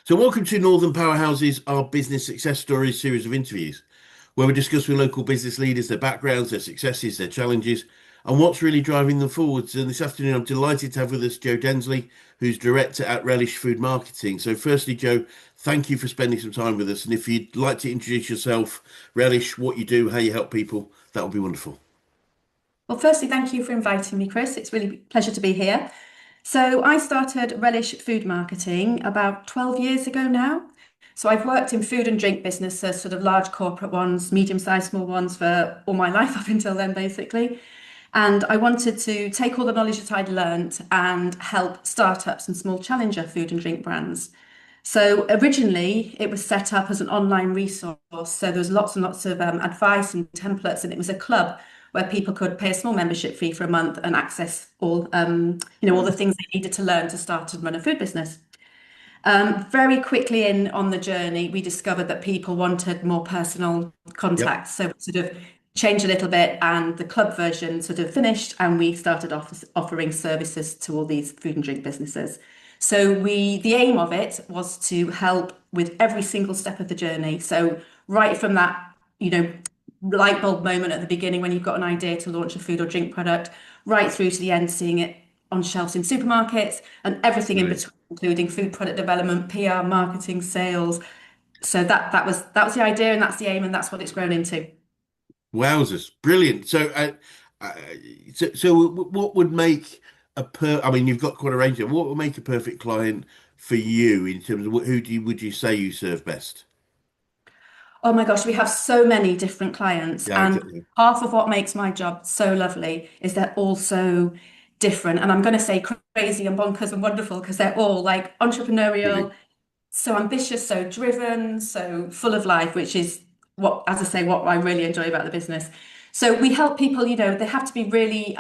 So, welcome to Northern Powerhouses, our business success stories series of interviews, where we discuss with local business leaders their backgrounds, their successes, their challenges, and what's really driving them forwards. And this afternoon, I'm delighted to have with us Jo Densley, who's director at Relish Food Marketing. So, firstly, Jo, thank you for spending some time with us. And if you'd like to introduce yourself, Relish, what you do, how you help people, that would be wonderful. Well, firstly, thank you for inviting me, Chris. It's really a pleasure to be here. So, I started Relish Food Marketing about 12 years ago now. So, I've worked in food and drink businesses, sort of large corporate ones, medium-sized, small ones for all my life up until then, basically. And I wanted to take all the knowledge that I'd learned and help startups and small challenger food and drink brands. So originally it was set up as an online resource. So there was lots and lots of advice and templates, and it was a club where people could pay a small membership fee for a month and access all the things they needed to learn to start and run a food business. Very quickly in on the journey, we discovered that people wanted more personal Yep. contact. So we sort of changed a little bit, and the club version sort of finished, and we started offering services to all these food and drink businesses. The aim of it was to help with every single step of the journey. So right from that, you know, light bulb moment at the beginning when you've got an idea to launch a food or drink product, right through to the end, seeing it on shelves in supermarkets and everything in Brilliant. between, including food product development, PR, marketing, sales. So that was the idea, and that's the aim, and that's what it's grown into. Wowzers. Brilliant. Uh, so, what would make I mean, you've got quite a range there. What would make a perfect client for you in terms of who would you say you serve best? Oh my gosh, we have so many different clients, Yeah, and exactly. half of what makes my job so lovely is they're all so different. And I'm going to say crazy and bonkers and wonderful because they're all like entrepreneurial, Brilliant. so ambitious, so driven, so full of life, which is what, as I say, what I really enjoy about the business. So we help people, they have to be really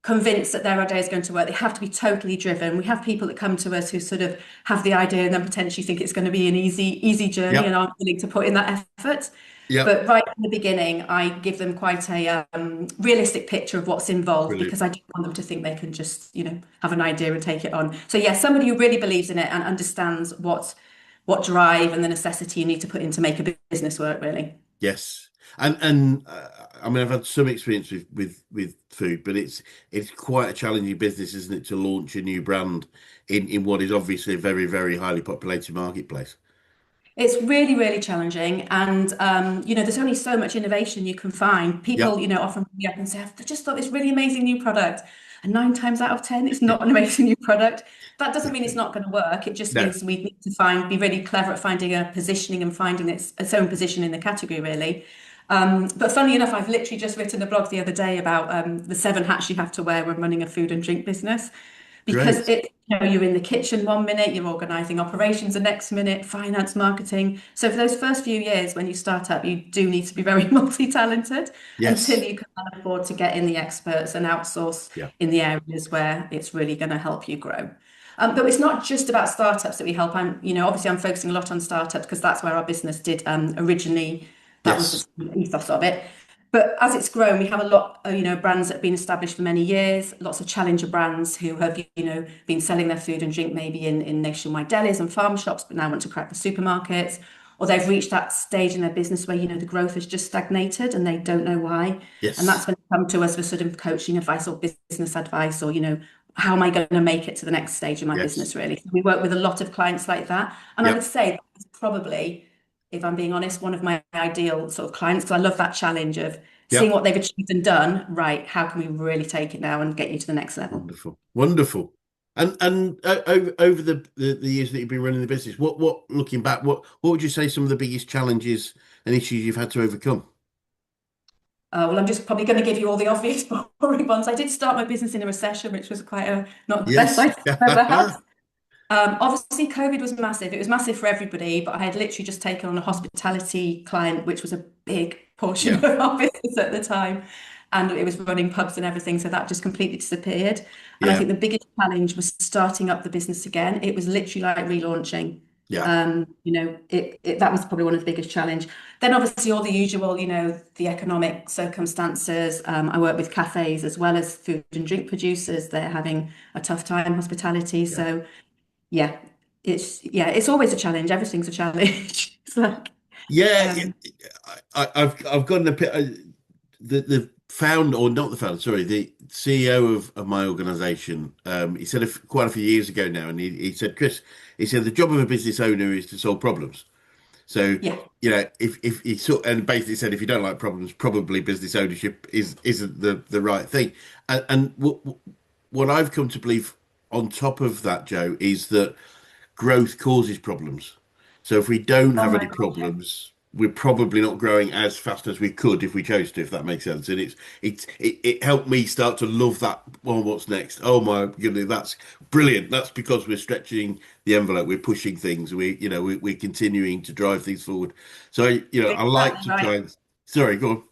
convinced that their idea is going to work. They have to be totally driven. We have people that come to us who sort of have the idea and then potentially think it's going to be an easy journey and Yep. aren't willing to put in that effort. Yep. But right from the beginning, I give them quite a realistic picture of what's involved Brilliant. because I don't want them to think they can just, have an idea and take it on. So yeah, somebody who really believes in it and understands what drive and the necessity you need to put in to make a business work, really. Yes. And I mean, I've had some experience with food, but it's quite a challenging business, isn't it, to launch a new brand in what is obviously a very, very highly populated marketplace. It's really, really challenging. And, there's only so much innovation you can find. People, Yep. often ring me up and say, I've just thought this really amazing new product. And nine times out of 10, it's not an amazing new product. That doesn't mean it's not going to work. It just No. means we need to be really clever at finding a positioning and finding its own position in the category, really. But funnily enough, I've literally just written a blog the other day about the seven hats you have to wear when running a food and drink business because Great. you're in the kitchen one minute, you're organizing operations the next minute, finance, marketing. So for those first few years when you start up, you do need to be very multi-talented until Yes. you can afford to get in the experts and outsource Yeah. in the areas where it's really going to help you grow. But it's not just about startups that we help. Obviously I'm focusing a lot on startups because that's where our business did originally. That was the Yes. sort of ethos of it. But as it's grown, we have a lot of, brands that have been established for many years, lots of challenger brands who have, been selling their food and drink maybe in nationwide delis and farm shops, but now want to crack the supermarkets. Or they've reached that stage in their business where, the growth has just stagnated and they don't know why. And that's Yes. when they come to us for sort of coaching advice or business advice or, how am I going to make it to the next stage of my Yes. business, really? So we work with a lot of clients like that. And I would Yep. say that's probably, if I'm being honest, one of my ideal sort of clients, because I love that challenge of seeing Yep. what they've achieved and done. Right, how can we really take it now and get you to the next level? Wonderful. Wonderful. And over the years that you've been running the business, what looking back, what would you say some of the biggest challenges and issues you've had to overcome? Well, I'm just probably going to give you all the obvious boring ones. I did start my business in a recession, which was quite not the best Yes. idea I've ever had. Obviously, COVID was massive. It was massive for everybody, but I had literally just taken on a hospitality client, which was a big portion Yeah. of our business at the time. And it was running pubs and everything. So that just completely disappeared. And I Yeah. think the biggest challenge was starting up the business again. It was literally like relaunching. Yeah. That was probably one of the biggest challenge. Then obviously all the usual, the economic circumstances. I work with cafes as well as food and drink producers. They're having a tough time, hospitality. Yeah. So yeah, it's always a challenge. Everything's a challenge. It's like, Yeah, um, I've got the founder, or not the founder, sorry, the CEO of my organization. He said quite a few years ago now, and he said, Chris, he said the job of a business owner is to solve problems. So, yeah. if he sort and basically said if you don't like problems, probably business ownership isn't the right thing. And what I've come to believe on top of that, Joe, is that growth causes problems. So if we don't Oh have my any God, yeah. problems, we're probably not growing as fast as we could if we chose to, if that makes sense. And it helped me start to love that. Well, what's next? Oh my goodness, that's brilliant. That's because we're stretching the envelope, we're pushing things, we're continuing to drive things forward. So You're I like exactly to try right. and sorry, go on.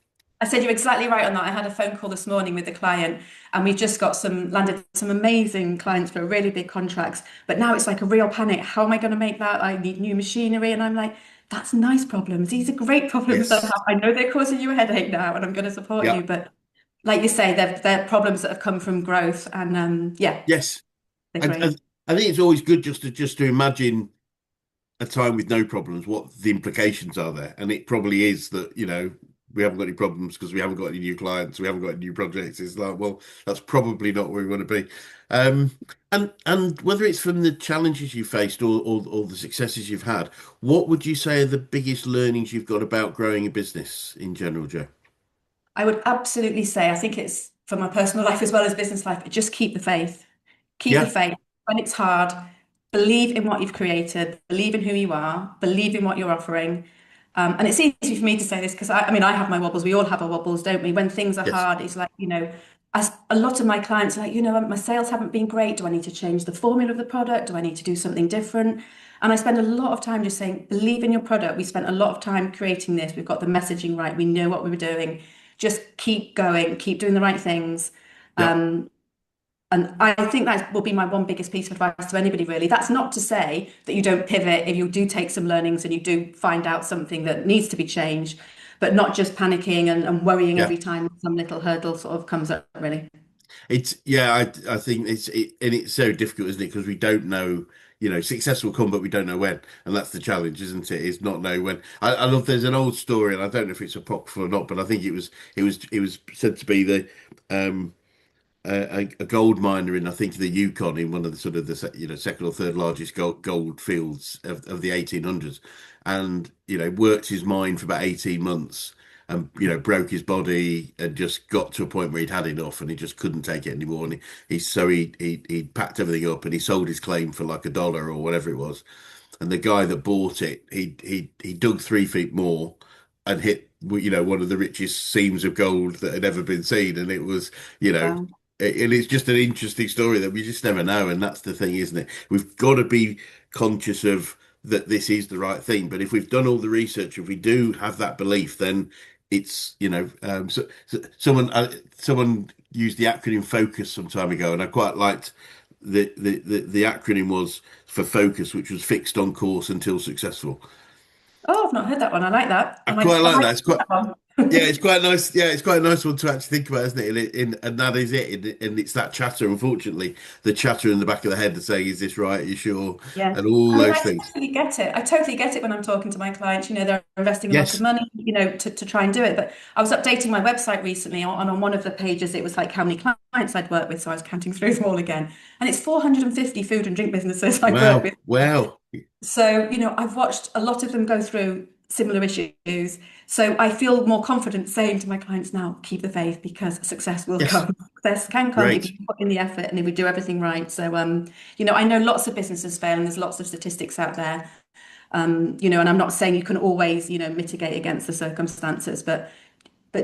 I said you're exactly right on that. I had a phone call this morning with the client, and we've just got landed some amazing clients for really big contracts. But now it's like a real panic. How am I going to make that? I need new machinery, and I'm like, that's nice problems. These are great problems to have. Yes. I know they're causing you a headache now, and I'm going to support Yeah. you. But like you say, they're problems that have come from growth, and yeah, Yes. they're And great. I think it's always good just to imagine a time with no problems, what the implications are there. And it probably is that, we haven't got any problems because we haven't got any new clients, we haven't got any new projects. It's like, well, that's probably not where we want to be. Um, and whether it's from the challenges you faced or the successes you've had, what would you say are the biggest learnings you've got about growing a business in general, Joe? I would absolutely say, I think it's for my personal life as well as business life, just keep the faith. Keep the Yeah. faith when it's hard. Believe in what you've created, believe in who you are, believe in what you're offering. And it's easy for me to say this because I mean, I have my wobbles. We all have our wobbles, don't we? When things are Yes. hard, it's like, as a lot of my clients are like, my sales haven't been great. Do I need to change the formula of the product? Do I need to do something different? And I spend a lot of time just saying, believe in your product. We spent a lot of time creating this. We've got the messaging right. We know what we were doing. Just keep going, keep doing the right things. Yeah. Um, and I think that will be my one biggest piece of advice to anybody, really. That's not to say that you don't pivot if you do take some learnings and you do find out something that needs to be changed, but not just panicking and worrying Yeah. every time some little hurdle sort of comes up, really. It's yeah, I think and it's so difficult, isn't it? Because we don't know, success will come, but we don't know when, and that's the challenge, isn't it? Is not know when. I love. There's an old story, and I don't know if it's apocryphal or not, but I think it was said to be um a gold miner in I think the Yukon in one of the sort of the second or third largest gold fields of the 1800s, and worked his mine for about 18 months and broke his body and just got to a point where he'd had enough and he just couldn't take it anymore, and he packed everything up and he sold his claim for like $1 or whatever it was, and the guy that bought it, he dug 3 feet more and hit one of the richest seams of gold that had ever been seen, and it was you know Um, and it's just an interesting story that we just never know, and that's the thing, isn't it? We've got to be conscious of that this is the right thing, but if we've done all the research, if we do have that belief, then it's someone used the acronym focus some time ago, and I quite liked the acronym was for focus, which was fixed on course until successful. oh, I've not heard that one. I like that. I I quite might, I like might that. It's do quite that one. Yeah, it's quite nice. Yeah, it's quite a nice one to actually think about, isn't it? And that is it. And it's that chatter, unfortunately, the chatter in the back of the head that's saying, "Is this right? Are you sure?" Yeah. And all I mean, those I things. totally get it. I totally get it when I'm talking to my clients. They're investing a lot of Yes. money, to try and do it. But I was updating my website recently, and on one of the pages, it was like how many clients I'd worked with. So I was counting through them all again. And it's 450 food and drink businesses I've worked Wow. with. Wow. So, I've watched a lot of them go through similar issues. So I feel more confident saying to my clients now, keep the faith because success will Yes. come. Success can come if Great. you put in the effort and if we do everything right. So, I know lots of businesses fail and there's lots of statistics out there. And I'm not saying you can always, mitigate against the circumstances, but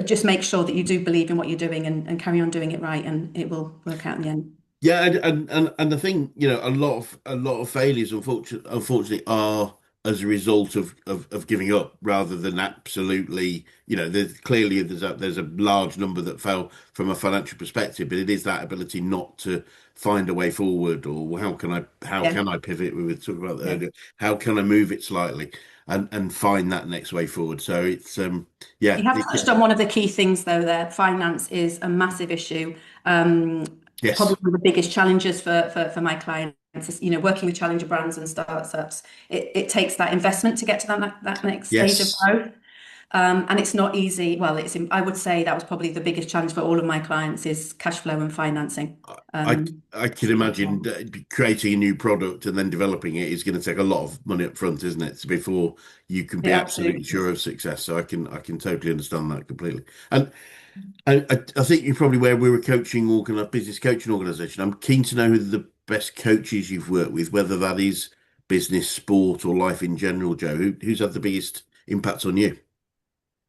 just make sure that you do believe in what you're doing and carry on doing it right and it will work out in the end. Yeah, and the thing, a lot of failures, unfortunately, are as a result of giving up rather than absolutely, there's a large number that fell from a financial perspective, but it is that ability not to find a way forward, or how Yeah. can I pivot? We were talking about that Yeah. earlier. How can I move it slightly and find that next way forward? So it's yeah, You have touched on one of the key things, though, there. Finance is a massive issue. Yes. Probably one of the biggest challenges for my clients is, working with challenger brands and startups. It takes that investment to get to that next stage of Yes. growth. And it's not easy. Well, I would say that was probably the biggest challenge for all of my clients is cash flow and financing. I Um, I can imagine that creating a new product and then developing it is going to take a lot of money up front, isn't it? So before you can be it absolutely absolutely sure is. of success. So I can totally understand that completely. And I think you're probably where we're a business coaching organization. I'm keen to know who the best coaches you've worked with, whether that is business, sport, or life in general, Joe. Who's had the biggest impact on you?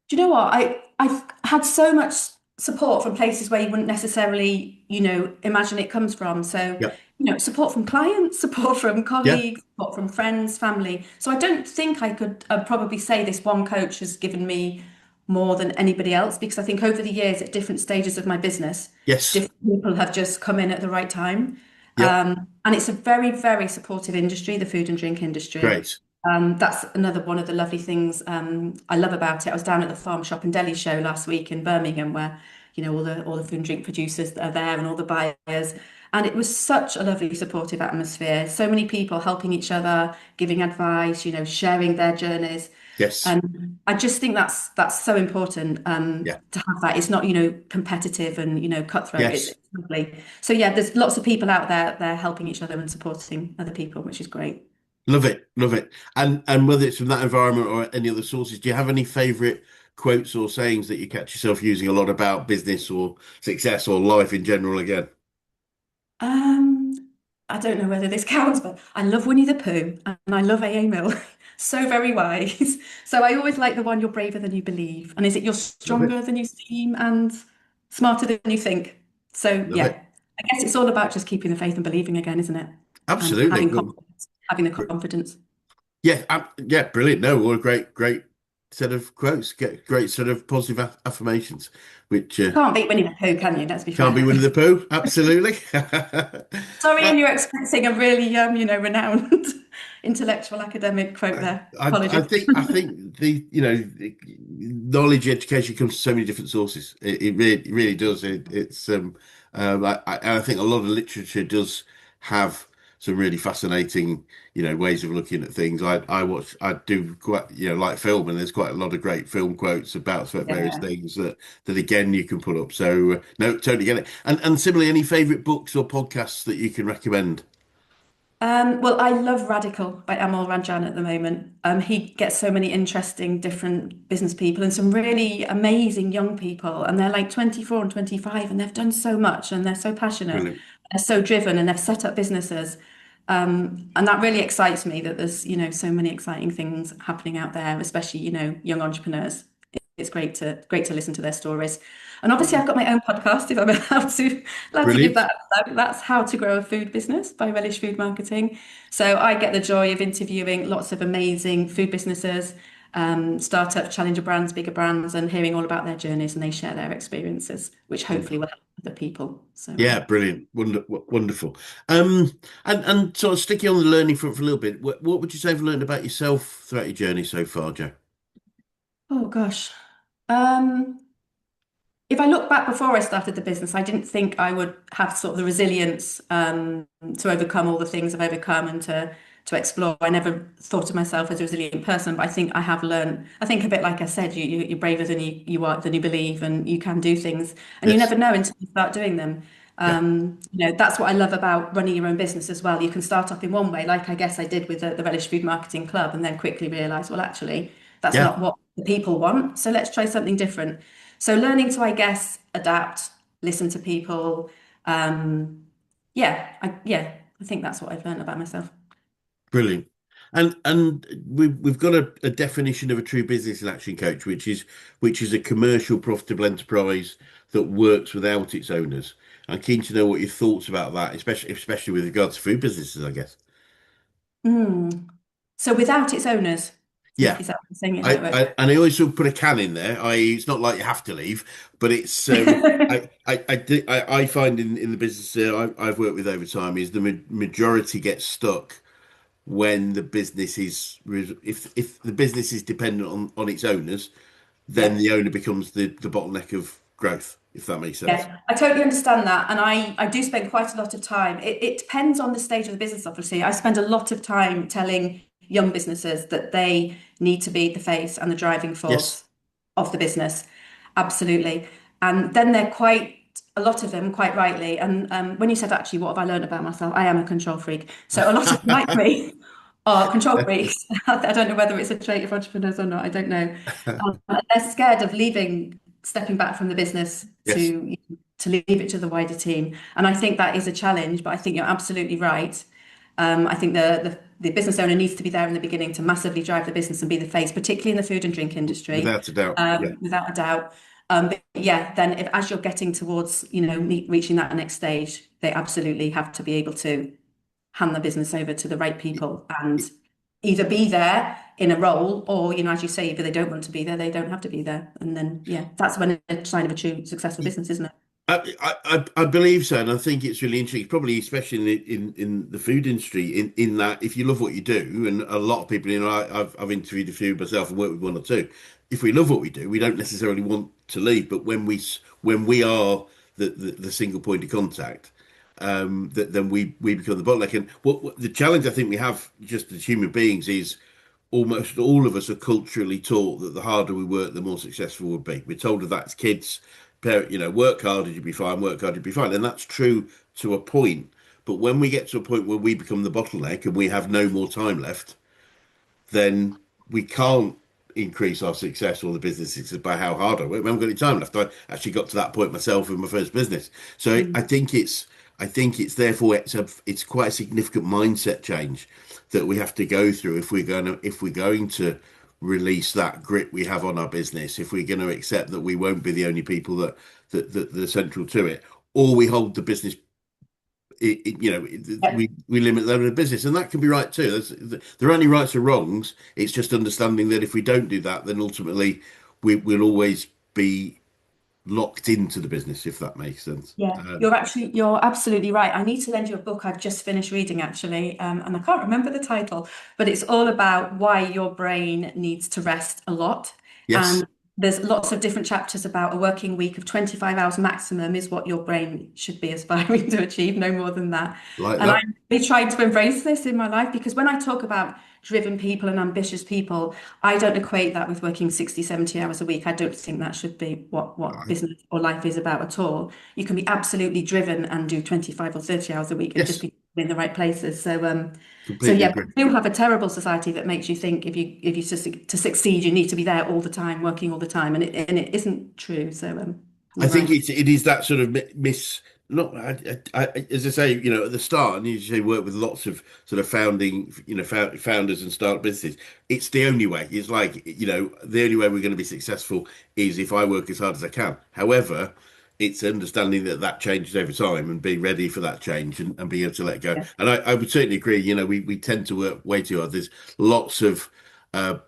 Do you know what? I've had so much support from places where you wouldn't necessarily, imagine it comes from. So, Yeah. support from clients, support from Yeah. colleagues, support from friends, family. So I don't think I could probably say this one coach has given me more than anybody else because I think over the years at different stages of my business, Yes. different people have just come in at the right time. Yeah. And it's a very, very supportive industry, the food and drink industry. Great. That's another one of the lovely things I love about it. I was down at the Farm Shop and Deli show last week in Birmingham, where all the food and drink producers are there and all the buyers, and it was such a lovely supportive atmosphere. So many people helping each other, giving advice, sharing their journeys, Yes. and I just think that's so important Yeah. to have that. It's not competitive and cutthroat. It's Yes. lovely. So yeah, there's lots of people out there they're helping each other and supporting other people, which is great. Love it. Love it. And whether it's from that environment or any other sources, do you have any favorite quotes or sayings that you catch yourself using a lot about business or success or life in general again? Um, I don't know whether this counts, but I love Winnie the Pooh and I love AA Mill. So very wise. So I always like the one you're braver than you believe. And is it you're Love it. stronger than you seem and smarter than you think? So Love yeah, it. I guess it's all about just keeping the faith and believing again, isn't it? And Absolutely. having Well, confidence, having the confidence. yeah, yeah, brilliant. No, what a great set of quotes. Great set of positive affirmations, which Can't beat Winnie the Pooh, can you? Let's be can't be fair. Winnie the Pooh. Absolutely. Sorry, Uh, and you're expecting a really renowned intellectual academic quote there. Apologies. I think the knowledge education comes from so many different sources. It really does. It's I think a lot of literature does have some really fascinating ways of looking at things. I do quite like film, and there's quite a lot of great film quotes about various Yeah. things that again you can put up. So no, totally get it. And similarly, any favorite books or podcasts that you can recommend? Well, I love Radical by Amal Ranjan at the moment. He gets so many interesting different business people and some really amazing young people. And they're like 24 and 25 and they've done so much and they're so passionate. Brilliant. They're so driven and they've set up businesses. And that really excites me that there's, so many exciting things happening out there, especially, young entrepreneurs. It's great to listen to their stories. And obviously, I've got my own podcast, if I'm allowed to give Brilliant. that a plug. That's How to Grow a Food Business by Relish Food Marketing. So I get the joy of interviewing lots of amazing food businesses, startup challenger brands, bigger brands, and hearing all about their journeys, and they share their experiences, which hopefully will help other people. So Yeah, brilliant, wonderful. Um, and sort of sticking on the learning front for a little bit, what would you say you've learned about yourself throughout your journey so far, Joe? oh gosh. Um, if I look back before I started the business, I didn't think I would have sort of the resilience to overcome all the things I've overcome and to explore. I never thought of myself as a resilient person, but I think I have learned. I think a bit like I said, you're braver than you are than you believe, and you can do things, and you Yes. never know until you start doing them. Yeah. That's what I love about running your own business as well. You can start off in one way, like I guess I did with the Relish Food Marketing Club, and then quickly realize, well, actually, that's Yeah. not what the people want. So let's try something different. So learning to, I guess, adapt, listen to people. Um, I think that's what I've learned about myself. Brilliant. And we've got a definition of a true business and action coach, which is a commercial profitable enterprise that works without its owners. I'm keen to know what your thoughts about that, especially with regards to food businesses, I guess. Mm. So without its owners, is, Yeah. is that what I'm saying it I, that I and I always sort of put a can in there. It's not like you have to leave, but it's way? I find in the business I've worked with over time is the majority gets stuck when the business is if the business is dependent on its owners, then Yeah. the owner becomes the bottleneck of growth. if that makes sense. Yeah, I totally understand that. And I do spend quite a lot of time. It depends on the stage of the business, obviously. I spend a lot of time telling young businesses that they need to be the face and the driving Yes. force of the business. Absolutely. And then they're quite, a lot of them quite rightly. And when you said, actually, what have I learned about myself? I am a control freak. So a lot of them like me are control freaks. I don't know whether it's a trait of entrepreneurs or not. I don't know. They're scared of leaving, stepping back from the business Yes. to leave it to the wider team. And I think that is a challenge, but I think you're absolutely right. I think the business owner needs to be there in the beginning to massively drive the business and be the face, particularly in the food and drink industry, Without a doubt. Yeah. without a doubt. But yeah, then if as you're getting towards, reaching that next stage, they absolutely have to be able to hand the business over to the right people and either be there in a role or, as you say, if they don't want to be there, they don't have to be there. And then, yeah, that's when a sign of a true successful business, isn't it? I believe so, and I think it's really interesting, probably especially in the food industry, in that if you love what you do, and a lot of people, I've interviewed a few myself and worked with one or two. If we love what we do, we don't necessarily want to leave, but when we are the single point of contact, then we become the bottleneck. And what the challenge I think we have just as human beings is almost all of us are culturally taught that the harder we work, the more successful we'll be. We're told of that as kids. Work hard and you'll be fine, work hard, you'll be fine. And that's true to a point. But when we get to a point where we become the bottleneck and we have no more time left, then we can't increase our success or the business success by how hard I work. We haven't got any time left. I actually got to that point myself in my first business. So Mm. I think it's therefore it's quite a significant mindset change that we have to go through if we're going to release that grip we have on our business, if we're going to accept that we won't be the only people that are central to it, or we hold the business Yeah. we limit their business, and that can be right too. There are only rights or wrongs. It's just understanding that if we don't do that, then ultimately we'll always be locked into the business, if that makes sense. Yeah, you're absolutely right. I need to lend you a book I've just finished reading actually, and I can't remember the title, but it's all about why your brain needs to rest a lot. Yes, And there's lots of different chapters about a working week of 25 hours maximum is what your brain should be aspiring to achieve, no more than that. like And that. I'm really trying to embrace this in my life because when I talk about driven people and ambitious people, I don't equate that with working 60, 70 hours a week. I don't think that should be what I, business or life is about at all. You can be absolutely driven and do 25 or 30 hours a week and just yes, be in the right places. So completely yeah, agree. we do have a terrible society that makes you think if you to succeed, you need to be there all the time, working all the time, and it isn't true. So I you're think right. it is that sort of miss. Not as I say, at the start, and you say work with lots of sort of founding, founders and start businesses. It's the only way. It's like, the only way we're going to be successful is if I work as hard as I can. However, it's understanding that that changes over time and being ready for that change and being able to let go. Yeah, And I would certainly agree. We tend to work way too hard. There's lots of uh,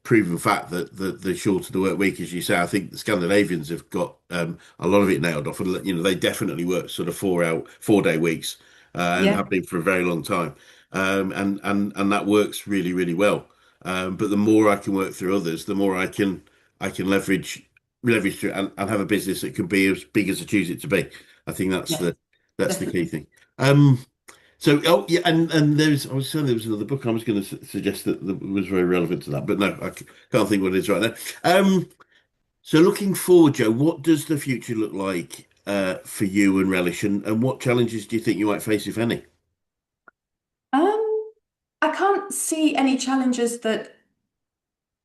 proven fact that the shorter the work week, as you say, I think the Scandinavians have got a lot of it nailed off, and they definitely work sort of 4 day weeks, and yeah, have been for a very long time, and that works really really well. But the more I can work through others, the more I can leverage through and have a business that can be as big as I choose it to be. I think yes, that's the key definitely. thing. So, oh yeah, and I was saying there was another book I was going to suggest that was very relevant to that, but no, can't think what it is right now. So looking forward, Joe, what does the future look like for you and Relish, and what challenges do you think you might face, if any? Um, I can't see any challenges that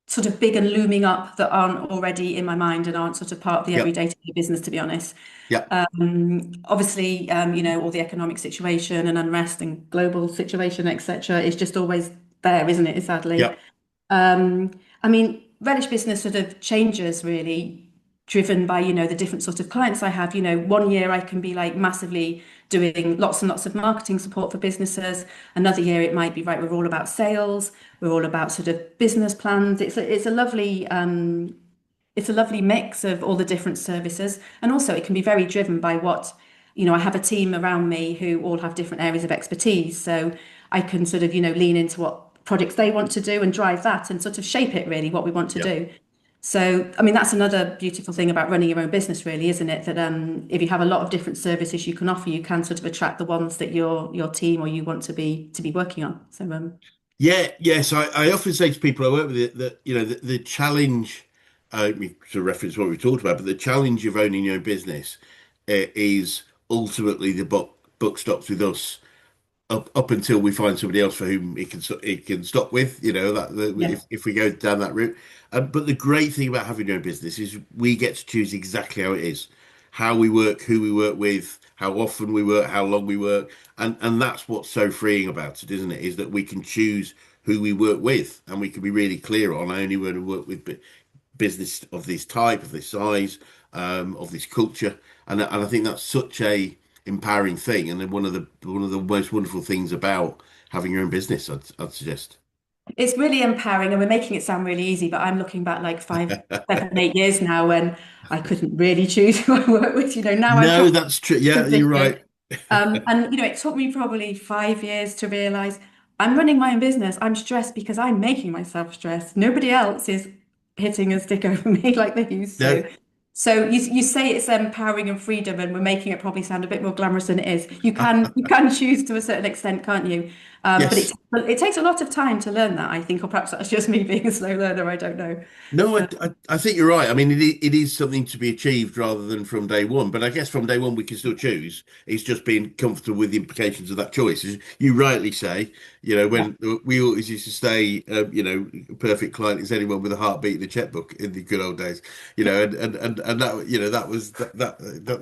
sort of big and looming up that aren't already in my mind and aren't sort of part of the Yep, everyday to day business, to be honest. yep, Obviously, all the economic situation and unrest and global situation, etc., is just always there, isn't it? Sadly. yep, Um, I mean, Relish business sort of changes really driven by, the different sort of clients I have. One year I can be like massively doing lots and lots of marketing support for businesses. Another year it might be, right, we're all about sales, we're all about sort of business plans. It's a lovely mix of all the different services. And also it can be very driven by I have a team around me who all have different areas of expertise. So I can sort of, lean into what projects they want to do and drive that and sort of shape it really what we want to yep. do. So, I mean, that's another beautiful thing about running your own business, really, isn't it? That if you have a lot of different services you can offer, you can sort of attract the ones that your team or you want to be working on. So, Yeah, yes. I often say to people I work with it that, the challenge, we sort of reference what we talked about, but the challenge of owning your own business is ultimately the buck stops with us up until we find somebody else for whom it can stop with, yeah, if we go down that route. But the great thing about having your own business is we get to choose exactly how it is, how we work, who we work with, how often we work, how long we work, and that's what's so freeing about it, isn't it? Is that we can choose who we work with, and we can be really clear on I only want to work with business of this type, of this size, of this culture, and I think that's such a empowering thing, and then one of the most wonderful things about having your own business, I'd suggest. it's really empowering, and we're making it sound really easy. But I'm looking back like 5, 7, 8 years now when I couldn't really choose who I work with. Now I'm No, probably that's true. Yeah, you're position. right. And it took me probably 5 years to realize I'm running my own business. I'm stressed because I'm making myself stressed. Nobody else is hitting a stick over me like they used No, to. So you say it's empowering and freedom, and we're making it probably sound a bit more glamorous than it is. You can choose to a certain extent, can't you? But yes. it takes a lot of time to learn that, I think, or perhaps that's just me being a slow learner. I don't know. No, I, So I, I think you're right. I mean, it is something to be achieved rather than from day one. But I guess from day one we can still choose. It's just being comfortable with the implications of that choice. As you rightly say, yeah, when we always used to say, perfect client is anyone with a heartbeat and a checkbook in the good old days. And that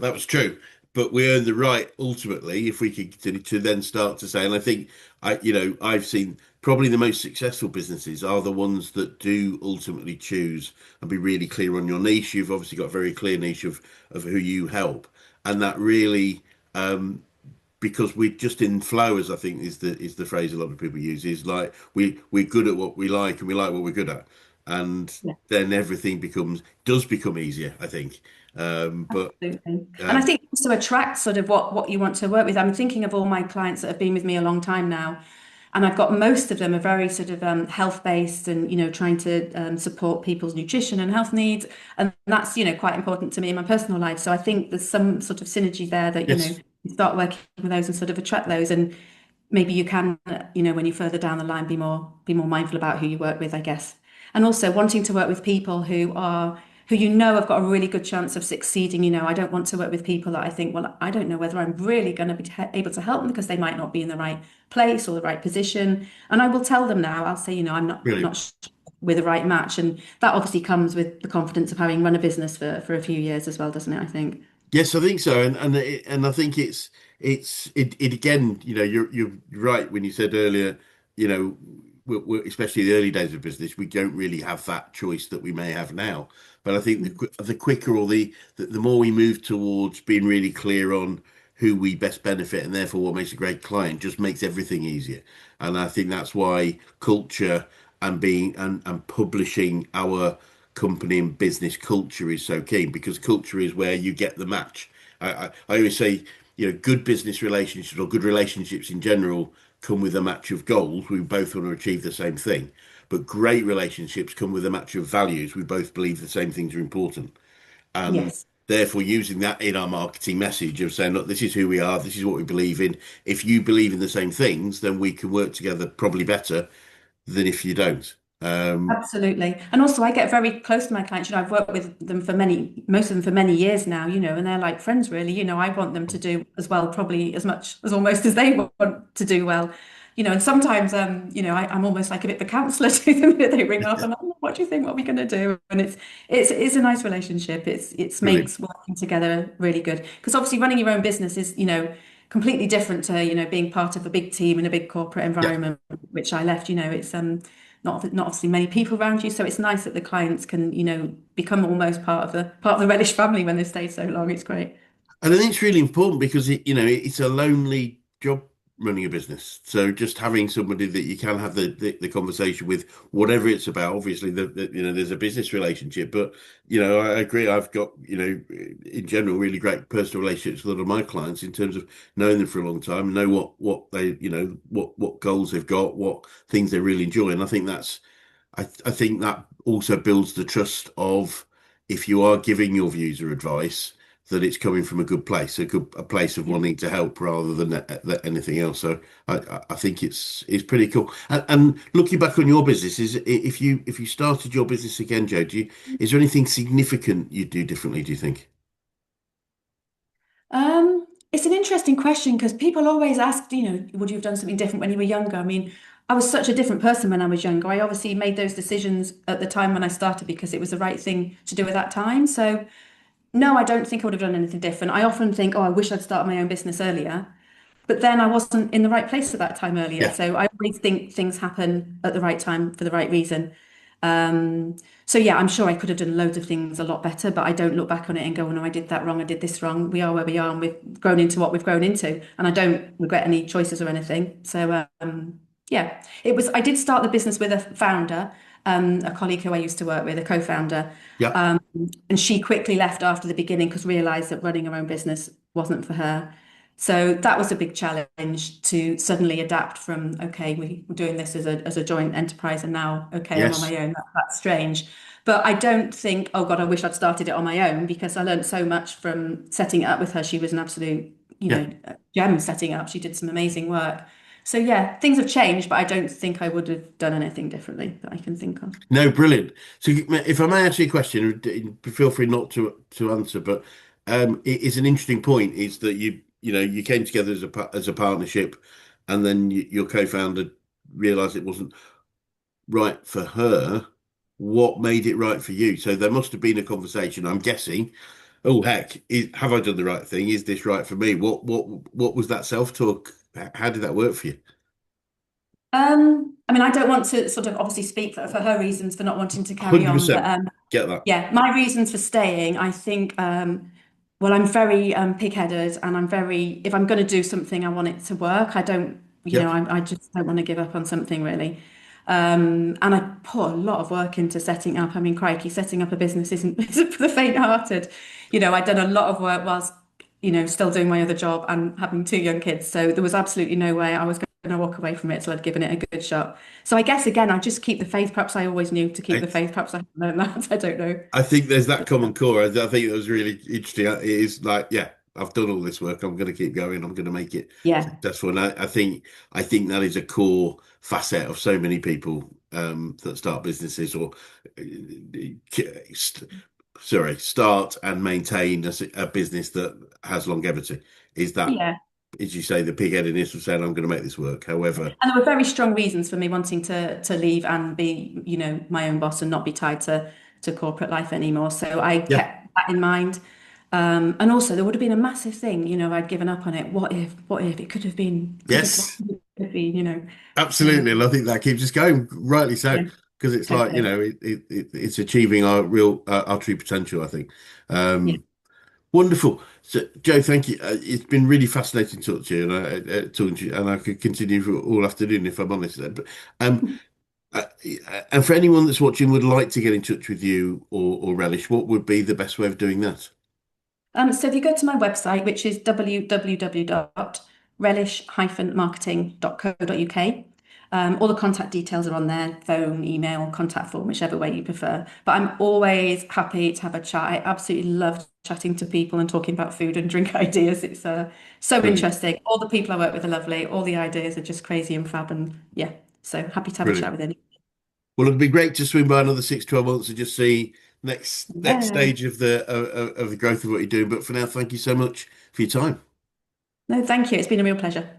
that was true. But we earn the right ultimately if we can continue to then start to say, and I think I've seen probably the most successful businesses are the ones that do ultimately choose and be really clear on your niche. You've obviously got a very clear niche of who you help, and that really because we're just in flow, as I think is the phrase a lot of people use, is like we're good at what we like and we like what we're good at, and yeah. then everything does become easier, I think. But Absolutely. And I um, think to attract sort of what you want to work with. I'm thinking of all my clients that have been with me a long time now. And I've got most of them are very sort of health-based and, trying to support people's nutrition and health needs. And that's, quite important to me in my personal life. So I think there's some sort of synergy there that, yes, you start working with those and sort of attract those. And maybe you can, when you're further down the line, be more mindful about who you work with, I guess. And also wanting to work with people who have got a really good chance of succeeding. I don't want to work with people that I think, well, I don't know whether I'm really going to be able to help them because they might not be in the right place or the right position. And I will tell them now. I'll say, I'm not brilliant. sure we're the right match, and that obviously comes with the confidence of having run a business for a few years as well, doesn't it? I think. Yes, I think so, and I think it again. You're right when you said earlier. Especially the early days of business, we don't really have that choice that we may have now. But I think the quicker or the more we move towards being really clear on who we best benefit and therefore what makes a great client, just makes everything easier. And I think that's why culture and being and publishing our company and business culture is so key because culture is where you get the match. I always say, good business relationships or good relationships in general come with a match of goals. We both want to achieve the same thing. But great relationships come with a match of values. We both believe the same things are important. And Yes. therefore, using that in our marketing message of saying, look, this is who we are, this is what we believe in. If you believe in the same things, then we can work together probably better than if you don't. Um, Absolutely. And also I get very close to my clients. I've worked with them most of them for many years now, and they're like friends really. I want them to do as well, probably as much as almost as they want to do well. And sometimes I'm almost like a bit the counselor to them that they ring up and oh, what do you think? What are we going to do? And it's a nice relationship. It's brilliant. makes working together really good. Because obviously running your own business is, completely different to, being part of a big team in a big corporate Yeah. environment, which I left. It's not obviously many people around you. So it's nice that the clients can, become almost part of the Relish family when they've stayed so long. It's great. And I think it's really important because it's a lonely job running a business. So just having somebody that you can have the conversation with, whatever it's about. Obviously, there's a business relationship, but I agree. I've got in general really great personal relationships with a lot of my clients in terms of knowing them for a long time, know what they what goals they've got, what things they really enjoy, and I think I think that also builds the trust of if you are giving your views or advice, that it's coming from a good place, a place of Yeah. wanting to help rather than anything else. So I think it's pretty cool. And looking back on your business, if you started your business again, Joe, is there anything significant you'd do differently, do you think? It's an interesting question because people always ask, would you have done something different when you were younger? I mean, I was such a different person when I was younger. I obviously made those decisions at the time when I started because it was the right thing to do at that time. So, no, I don't think I would have done anything different. I often think, oh, I wish I'd started my own business earlier. But then I wasn't in the right place at that time earlier. Yeah. So I always think things happen at the right time for the right reason. Um, so yeah, I'm sure I could have done loads of things a lot better, but I don't look back on it and go, oh, no, I did that wrong, I did this wrong. We are where we are, and we've grown into what we've grown into, and I don't regret any choices or anything. So yeah, it was. I did start the business with a founder, a colleague who I used to work with, a co-founder, Yeah. um, and she quickly left after the beginning because realised that running her own business wasn't for her. So that was a big challenge to suddenly adapt from, okay, we're doing this as a joint enterprise, and now, okay, I'm on Yes. my own. That's strange. But I don't think, oh God, I wish I'd started it on my own because I learned so much from setting it up with her. She was an absolute, Yeah. gem setting it up. She did some amazing work. So yeah, things have changed, but I don't think I would have done anything differently that I can think of. No, brilliant. So, if I may ask you a question, feel free not to answer, but it is an interesting point. Is that you came together as as a partnership, and then your co-founder realised it wasn't right for her. What made it right for you? So there must have been a conversation. I'm guessing. Oh heck, have I done the right thing? Is this right for me? What was that self-talk? How did that work for you? I mean, I don't want to sort of obviously speak for her reasons for not wanting to carry on, but 100%. Get that. yeah, my reasons for staying, I think, well, I'm very pig-headed, and I'm very, if I'm going to do something, I want it to work. I don't, Yep. I just don't want to give up on something really. And I put a lot of work into setting up. I mean, crikey, setting up a business isn't for the faint-hearted. I'd done a lot of work whilst, still doing my other job and having two young kids. So there was absolutely no way I was going to walk away from it till I'd given it a good shot. So I guess again, I just keep the faith. Perhaps I always knew to keep the faith. Perhaps I haven't learned that. I don't know. I think there's that common core. I think it was really interesting. It is like, yeah, I've done all this work. I'm going to keep going. I'm going to make it Yeah. successful. And I think that is a core facet of so many people that start businesses or start and maintain a business that has longevity. Is that, Yeah. as you say, the pig-headedness of saying, I'm going to make this work. However, And there were very strong reasons for me wanting to leave and be, my own boss and not be tied to corporate life anymore. So I yeah, kept that in mind. And also there would have been a massive thing, I'd given up on it. What if it what yes. could it be, So Absolutely, and I think that keeps us going, rightly so, yeah, because it's like totally. it's achieving our true potential. I think. Yeah. Um, Wonderful. So, Joe, thank you. It's been really fascinating talking to you, and talking to you, and I could continue for all afternoon if I'm honest. But uh, and for anyone that's watching would like to get in touch with you or Relish, what would be the best way of doing that? So if you go to my website, which is www.relish-marketing.co.uk, all the contact details are on there, phone, email, contact form, whichever way you prefer. But I'm always happy to have a chat. I absolutely love chatting to people and talking about food and drink ideas. It's so Brilliant, interesting. All the people I work with are lovely. All the ideas are just crazy and fab. And yeah, so happy to have a chat brilliant. with anyone. Well, it'd be great to swing by another 6, 12 months and just see next Yeah. stage of the growth of what you're doing. But for now, thank you so much for your time. No, thank you. It's been a real pleasure.